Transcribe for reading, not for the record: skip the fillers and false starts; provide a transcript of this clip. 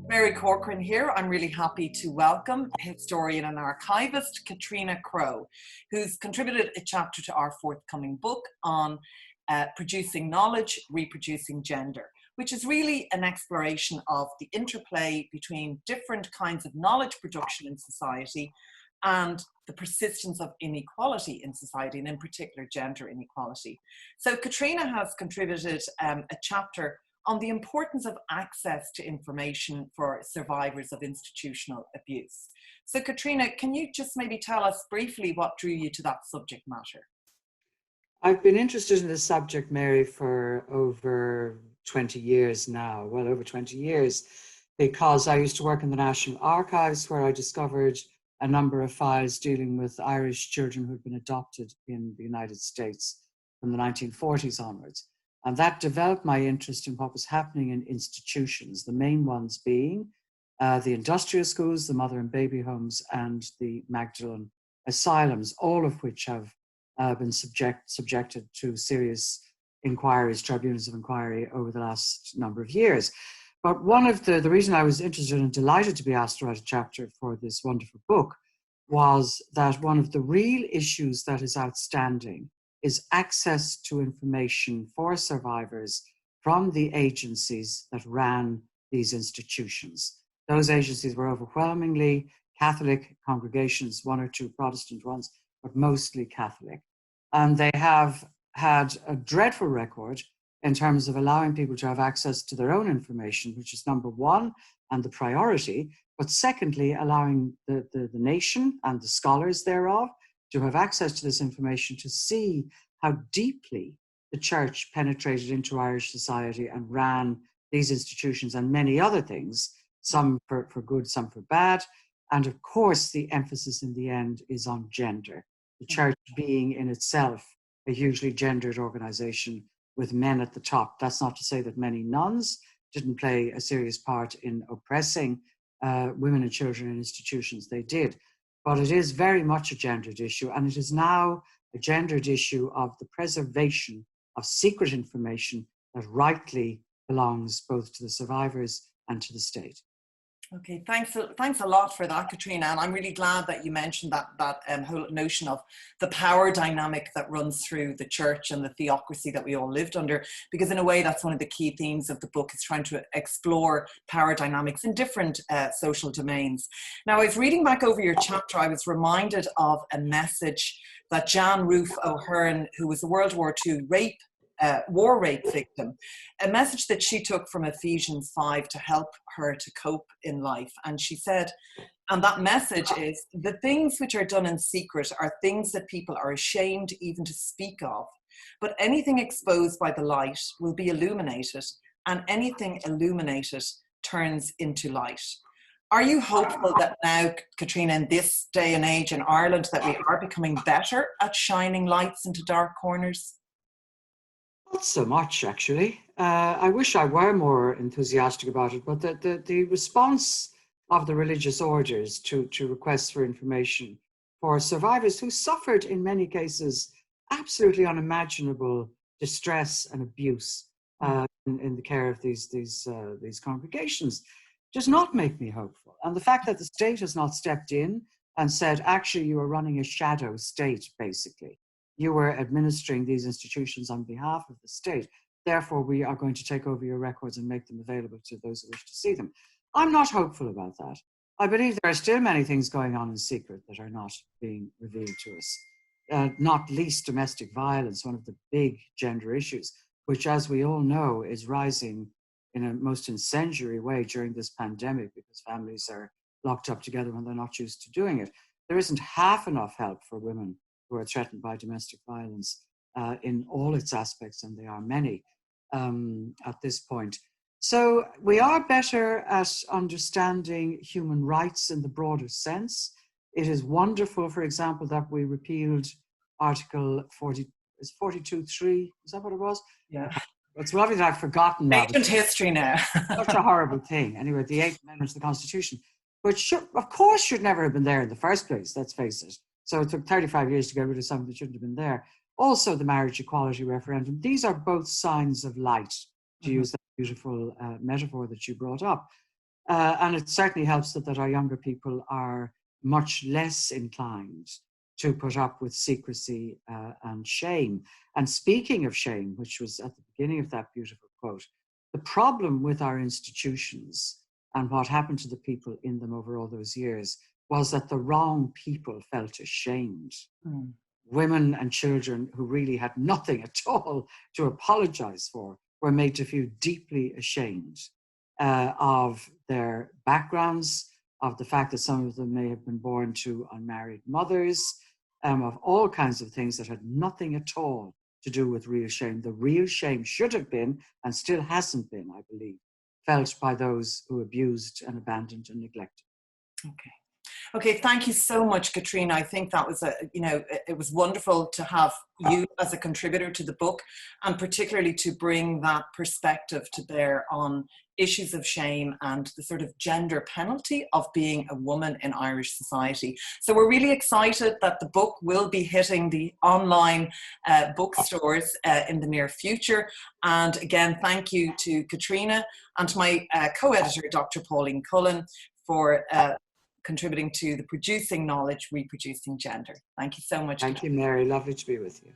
Mary Corcoran here. I'm really happy to welcome historian and archivist Catriona Crowe, who's contributed a chapter to our forthcoming book on producing knowledge, reproducing gender, which is really an exploration of the interplay between different kinds of knowledge production in society and the persistence of inequality in society, and in particular gender inequality. So Catriona has contributed a chapter on the importance of access to information for survivors of institutional abuse. So Catriona, can you just maybe tell us briefly what drew you to that subject matter? I've been interested in this subject, Mary, for over 20 years now, well over 20 years, because I used to work in the National Archives, where I discovered a number of files dealing with Irish children who'd been adopted in the United States from the 1940s onwards. And that developed my interest in what was happening in institutions, the main ones being the industrial schools, the mother and baby homes, and the Magdalen asylums, all of which have been subjected to serious inquiries, tribunals of inquiry over the last number of years. But one of the reason I was interested and delighted to be asked to write a chapter for this wonderful book was that one of the real issues that is outstanding is access to information for survivors from the agencies that ran these institutions. Those agencies were overwhelmingly Catholic congregations, one or two Protestant ones, but mostly Catholic. And they have had a dreadful record in terms of allowing people to have access to their own information, which is number one and the priority, but secondly, allowing the nation and the scholars thereof to have access to this information, to see how deeply the church penetrated into Irish society and ran these institutions and many other things, some for good, some for bad. And of course, the emphasis in the end is on gender, the church being in itself a hugely gendered organization with men at the top. That's not to say that many nuns didn't play a serious part in oppressing women and children in institutions. They did. But it is very much a gendered issue, and it is now a gendered issue of the preservation of secret information that rightly belongs both to the survivors and to the state. Okay, thanks a lot for that, Catriona. And I'm really glad that you mentioned that whole notion of the power dynamic that runs through the church and the theocracy that we all lived under, because in a way that's one of the key themes of the book, is trying to explore power dynamics in different social domains. Now, I was reading back over your chapter, I was reminded of a message that Jan Ruth O'Hearn, who was a World War II war rape victim, a message that she took from Ephesians 5 to help her to cope in life. And she said, and that message is, the things which are done in secret are things that people are ashamed even to speak of. But anything exposed by the light will be illuminated, and anything illuminated turns into light. Are you hopeful that now, Catriona, in this day and age in Ireland, that we are becoming better at shining lights into dark corners? Not so much, actually. I wish I were more enthusiastic about it, but the response of the religious orders to requests for information for survivors who suffered, in many cases, absolutely unimaginable distress and abuse in the care of these congregations does not make me hopeful. And the fact that the state has not stepped in and said, actually, you are running a shadow state, basically. You were administering these institutions on behalf of the state. Therefore, we are going to take over your records and make them available to those who wish to see them. I'm not hopeful about that. I believe there are still many things going on in secret that are not being revealed to us, not least domestic violence, one of the big gender issues, which, as we all know, is rising in a most incendiary way during this pandemic because families are locked up together when they're not used to doing it. There isn't half enough help for women who are threatened by domestic violence in all its aspects, and they are many at this point. So we are better at understanding human rights in the broader sense. It is wonderful, for example, that we repealed Article 42.3, is that what it was? Yeah. It's lovely that I've forgotten now. Ancient history now. Such a horrible thing. Anyway, the 8th Amendment to the Constitution, which of course should never have been there in the first place, let's face it. So it took 35 years to get rid of something that shouldn't have been there. Also, the marriage equality referendum. These are both signs of light, to use that beautiful metaphor that you brought up. And it certainly helps that our younger people are much less inclined to put up with secrecy and shame. And speaking of shame, which was at the beginning of that beautiful quote, the problem with our institutions and what happened to the people in them over all those years was that the wrong people felt ashamed. Mm. Women and children who really had nothing at all to apologize for were made to feel deeply ashamed of their backgrounds, of the fact that some of them may have been born to unmarried mothers, of all kinds of things that had nothing at all to do with real shame. The real shame should have been, and still hasn't been, I believe, felt by those who abused and abandoned and neglected. Okay. Okay, thank you so much, Catriona. I think that was it was wonderful to have you as a contributor to the book, and particularly to bring that perspective to bear on issues of shame and the sort of gender penalty of being a woman in Irish society. So we're really excited that the book will be hitting the online bookstores in the near future. And again, thank you to Catriona and to my co-editor, Dr. Pauline Cullen, for contributing to the Producing Knowledge, Reproducing Gender. Thank you so much. Thank you, Mary. Lovely to be with you.